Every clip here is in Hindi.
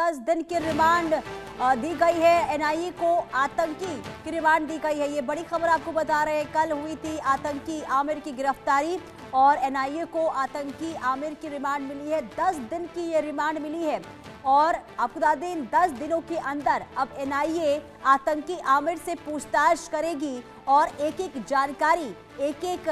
10 दिन की रिमांड दी गई है। एनआईए को आतंकी की रिमांड दी गई है। ये बड़ी खबर आपको बता रहे हैं। कल हुई थी आतंकी आमिर की गिरफ्तारी और एनआईए को आतंकी आमिर की रिमांड मिली है। 10 दिन की ये रिमांड मिली है और आपको बता दें इन 10 दिनों के अंदर अब एनआईए आतंकी आमिर से पूछताछ करेगी और एक एक जानकारी, एक एक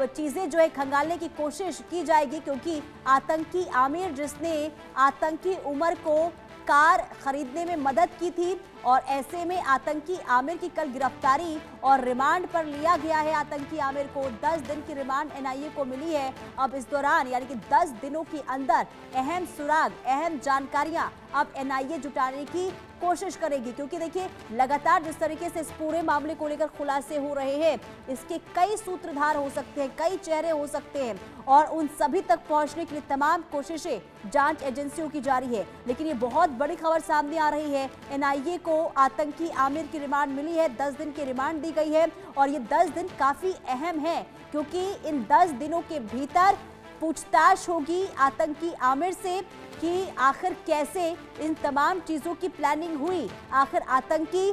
चीजें जो है खंगालने की कोशिश की जाएगी, क्योंकि आतंकी आमिर जिसने आतंकी उमर को कार खरीदने में मदद की थी और ऐसे में आतंकी आमिर की कल गिरफ्तारी और रिमांड पर लिया गया है। आतंकी आमिर को 10 दिन की रिमांड एनआईए को मिली है। अब इस दौरान यानी कि 10 दिनों के अंदर अहम सुराग, अहम जानकारियां अब एनआईए जुटाने की कोशिश करेगी, क्योंकि देखिए लगातार जिस तरीके से इस पूरे मामले को लेकर खुलासे हो रहे हैं, इसके कई सूत्रधार हो सकते हैं, कई चेहरे हो सकते हैं और उन सभी तक पहुंचने के लिए तमाम कोशिशें जांच एजेंसियों की जारी है। लेकिन ये बहुत बड़ी खबर सामने आ रही है। एनआईए को आतंकी आमिर की रिमांड मिली है, 10 दिन की रिमांड दी गई है और ये 10 दिन काफी अहम है, क्योंकि इन 10 दिनों के भीतर पूछताछ होगी आतंकी आमिर से कि आखिर कैसे इन तमाम चीजों की प्लानिंग हुई, आखिर आतंकी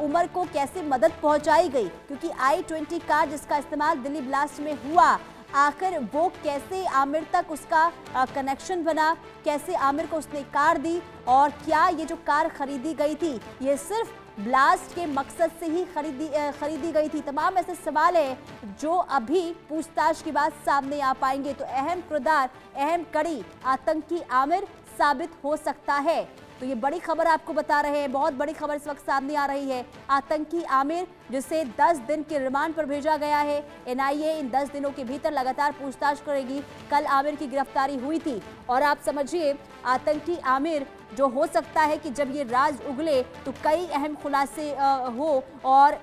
उमर को कैसे मदद पहुंचाई गई, क्योंकि I-20 कार जिसका इस्तेमाल दिल्ली ब्लास्ट में हुआ, आखिर वो कैसे आमिर तक उसका कनेक्शन बना, कैसे आमिर को उसने कार दी और क्या ये जो कार खरीदी गई थी ये सिर्फ ब्लास्ट के मकसद से ही खरीदी गई थी। तमाम ऐसे सवाल हैं जो अभी पूछताछ के बाद सामने आ पाएंगे। तो अहम किरदार, अहम कड़ी आतंकी आमिर साबित हो सकता है। तो ये बड़ी खबर आपको बता रहे हैं, बहुत बड़ी खबर इस वक्त सामने आ रही है। आतंकी आमिर जिसे 10 दिन के रिमांड पर भेजा गया है। एनआईए इन 10 दिनों के भीतर लगातार पूछताछ करेगी। कल आमिर की गिरफ्तारी हुई थी और आप समझिए आतंकी आमिर जो हो सकता है कि जब ये राज उगले तो कई अहम खुलासे हो और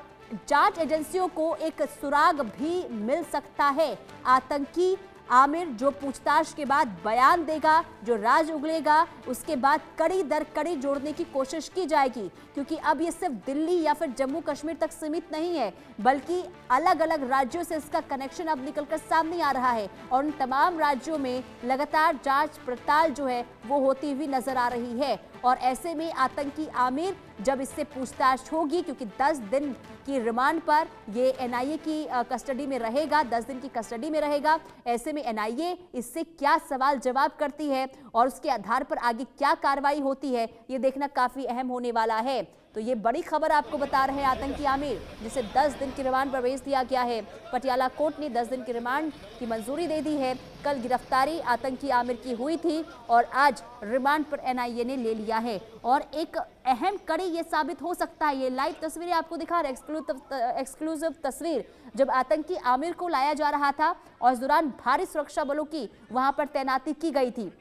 जांच एजेंसियों को एक सुराग भी मिल सकता है। आतंकी आमिर जो पूछताछ के बाद बयान देगा, जो राज उगलेगा, उसके बाद कड़ी दर कड़ी जोड़ने की कोशिश की जाएगी, क्योंकि अब ये सिर्फ दिल्ली या फिर जम्मू कश्मीर तक सीमित नहीं है, बल्कि अलग अलग राज्यों से इसका कनेक्शन अब निकलकर सामने आ रहा है और उन तमाम राज्यों में लगातार जांच पड़ताल जो है वो होती हुई नजर आ रही है। और ऐसे में आतंकी आमिर जब इससे पूछताछ होगी, क्योंकि 10 दिन की रिमांड पर ये एनआईए की कस्टडी में रहेगा, 10 दिन की कस्टडी में रहेगा, ऐसे में एनआईए इससे क्या सवाल जवाब करती है और उसके आधार पर आगे क्या कार्रवाई होती है, ये देखना काफी अहम होने वाला है। तो ये बड़ी खबर आपको बता रहे हैं। आतंकी आमिर जिसे 10 दिन की रिमांड पर भेज दिया गया है। पटियाला कोर्ट ने 10 दिन की रिमांड की मंजूरी दे दी है। कल गिरफ्तारी आतंकी आमिर की हुई थी और आज रिमांड पर एनआईए ने ले लिया है और एक अहम कड़ी ये साबित हो सकता है। ये लाइव तस्वीरें आपको दिखा रहे, एक्सक्लूसिव तस्वीर, जब आतंकी आमिर को लाया जा रहा था और इस दौरान भारी सुरक्षा बलों की वहां पर तैनाती की गई थी,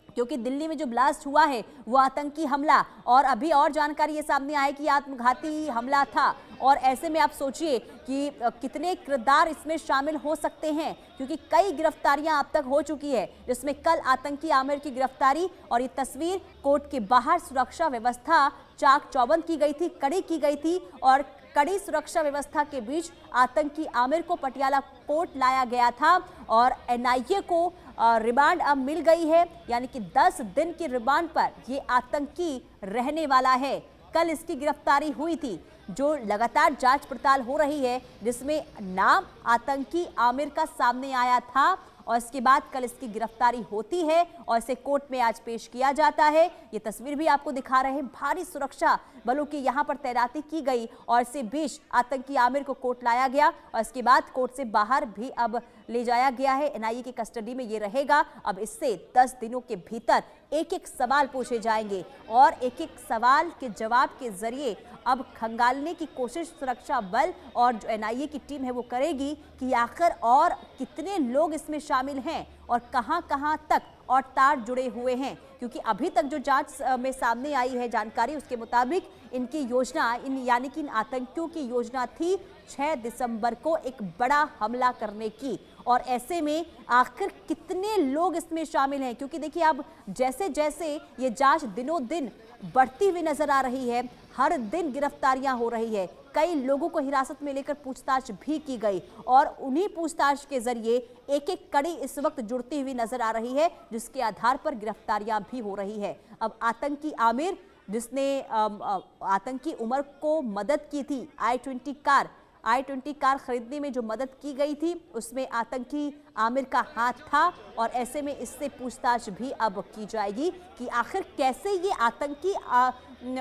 क्योंकि दिल्ली में जो ब्लास्ट हुआ है वो आतंकी हमला और अभी और जानकारी ये सामने आई कि आत्मघाती हमला था। और ऐसे में आप सोचिए कि कितने किरदार इसमें शामिल हो सकते हैं, क्योंकि कई गिरफ्तारियां अब तक हो चुकी है, जिसमें कल आतंकी आमिर की गिरफ्तारी और ये तस्वीर कोर्ट के बाहर सुरक्षा व्यवस्था चाक चौबंद की गई थी, कड़ी की गई थी और कड़ी सुरक्षा व्यवस्था के बीच आतंकी आमिर को पटियाला कोर्ट लाया गया था और एनआईए को रिमांड अब मिल गई है, यानी कि 10 दिन की रिमांड पर ये आतंकी रहने वाला है। कल इसकी गिरफ्तारी हुई थी, जो लगातार जांच पड़ताल हो रही है, जिसमें नाम आतंकी आमिर का सामने आया था और इसके बाद कल इसकी गिरफ्तारी होती है और इसे कोर्ट में आज पेश किया जाता है। ये तस्वीर भी आपको दिखा रहे हैं, भारी सुरक्षा बलों की यहां पर तैनाती की गई और इसी बीच आतंकी आमिर को कोर्ट लाया गया और इसके बाद कोर्ट से बाहर भी अब ले जाया गया है। एनआईए की कस्टडी में ये रहेगा। अब इससे 10 दिनों के भीतर एक एक सवाल पूछे जाएंगे और एक एक सवाल के जवाब के जरिए अब खंगालने की कोशिश सुरक्षा बल और जो एनआईए की टीम है वो करेगी कि आखिर और कितने लोग इसमें शामिल हैं और कहां-कहां तक और तार जुड़े हुए हैं, क्योंकि अभी तक जो जांच में सामने आई है जानकारी, उसके मुताबिक इनकी योजना यानी कि इन आतंकियों की योजना थी 6 दिसंबर को एक बड़ा हमला करने की और ऐसे में आखिर कितने लोग इसमें शामिल हैं, क्योंकि देखिए अब जैसे जैसे ये जांच दिनों दिन बढ़ती हुई नजर आ रही है, हर दिन गिरफ्तारियां हो रही है, कई लोगों को हिरासत में लेकर पूछताछ भी की गई और उन्हीं पूछताछ के जरिए एक एक कड़ी इस वक्त जुड़ती हुई नजर आ रही है, जिसके आधार पर गिरफ्तारियां भी हो रही है। अब आतंकी आमिर, जिसने आतंकी उमर को मदद की थी, i20 कार खरीदने में जो मदद की गई थी, उसमें आतंकी आमिर का हाथ था और ऐसे में इससे पूछताछ भी अब की जाएगी कि आखिर कैसे ये आतंकी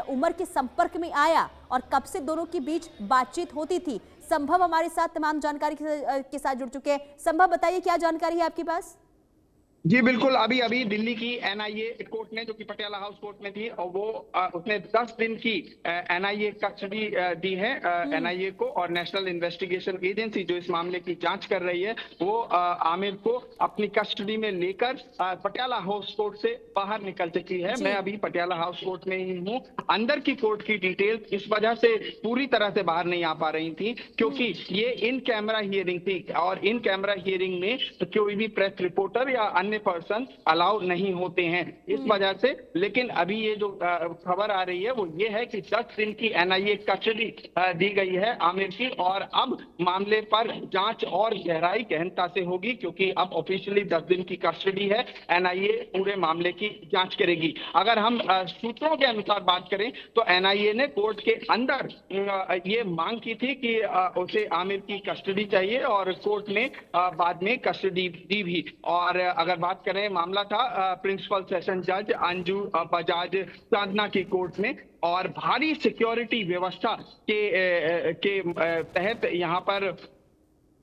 उमर के संपर्क में आया और कब से दोनों के बीच बातचीत होती थी। संभव हमारे साथ तमाम जानकारी के साथ जुड़ चुके हैं। संभव, बताइए क्या जानकारी है आपके पास? जी बिल्कुल, अभी अभी दिल्ली की एनआईए कोर्ट ने, जो कि पटियाला हाउस कोर्ट में थी, और वो उसने 10 दिन की एनआईए कस्टडी दी है एनआईए को, और नेशनल इन्वेस्टिगेशन एजेंसी जो इस मामले की जांच कर रही है, वो आमिर को अपनी कस्टडी में लेकर पटियाला हाउस कोर्ट से बाहर निकल चुकी है। मैं अभी पटियाला हाउस कोर्ट में ही हूँ। अंदर की कोर्ट की डिटेल इस वजह से पूरी तरह से बाहर नहीं आ पा रही थी क्योंकि ये इन कैमरा हियरिंग थी, और इन कैमरा हियरिंग में कोई भी प्रेस रिपोर्टर या अन्य पर्सन अलाउ नहीं होते हैं, इस वजह से। लेकिन अभी ये जो खबर आ रही है वो ये है कि 10 दिन की एनआईए कस्टडी दी गई है आमिर की, और अब मामले पर जांच और गहनता से होगी, क्योंकि अब ऑफिशियली 10 दिन की कस्टडी है। एनआईए पूरे मामले की जांच करेगी। अगर हम सूत्रों के अनुसार बात करें तो एनआईए ने कोर्ट के अंदर ये मांग की थी कि उसे आमिर की कस्टडी चाहिए, और कोर्ट ने बाद में कस्टडी दी भी। और अगर बात करें, मामला था प्रिंसिपल सेशन जज अंजू बजाज साधना की कोर्ट में, और भारी सिक्योरिटी व्यवस्था के तहत यहाँ पर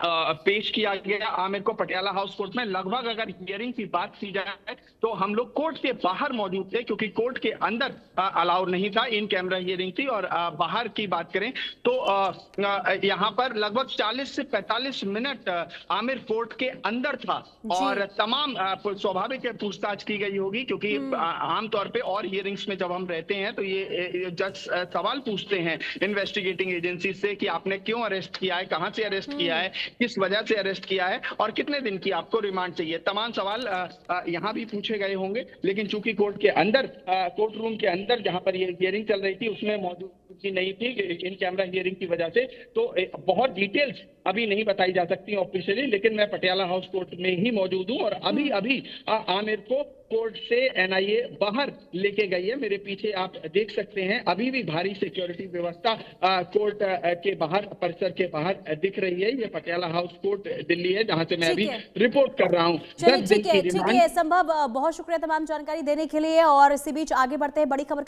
पेश किया गया आमिर को पटियाला हाउस कोर्ट में। लगभग अगर हियरिंग की बात की जाए तो हम लोग कोर्ट के बाहर मौजूद थे, क्योंकि कोर्ट के अंदर अलाउ नहीं था, इन कैमरा हियरिंग थी। और बाहर की बात करें तो यहाँ पर लगभग 40 से 45 मिनट आमिर कोर्ट के अंदर था, और तमाम स्वाभाविक पूछताछ की गई होगी, क्योंकि आमतौर पर और हियरिंग्स में जब हम रहते हैं तो ये जज सवाल पूछते हैं इन्वेस्टिगेटिंग एजेंसी से कि आपने क्यों अरेस्ट किया है, कहाँ से अरेस्ट किया है, किस वजह से अरेस्ट किया है, और कितने दिन की आपको रिमांड चाहिए। तमाम सवाल यहाँ भी पूछे गए होंगे। लेकिन चूंकि कोर्ट के अंदर, कोर्ट रूम के अंदर जहां पर ये हियरिंग चल रही थी, उसमें मौजूदगी नहीं थी इन कैमरा हियरिंग की वजह से, तो बहुत डिटेल्स अभी नहीं बताई जा सकती ऑफिशियली। लेकिन मैं पटियाला हाउस कोर्ट में ही मौजूद हूँ, और अभी अभी आमिर को कोर्ट से एनआईए बाहर लेके गई है। मेरे पीछे आप देख सकते हैं, अभी भी भारी सिक्योरिटी व्यवस्था कोर्ट के बाहर, परिसर के बाहर दिख रही है। ये पटियाला हाउस कोर्ट दिल्ली है, जहां से मैं अभी रिपोर्ट कर रहा हूँ। ठीक है, संभव, बहुत शुक्रिया तमाम जानकारी देने के लिए। और इसी बीच आगे बढ़ते हैं, बड़ी खबर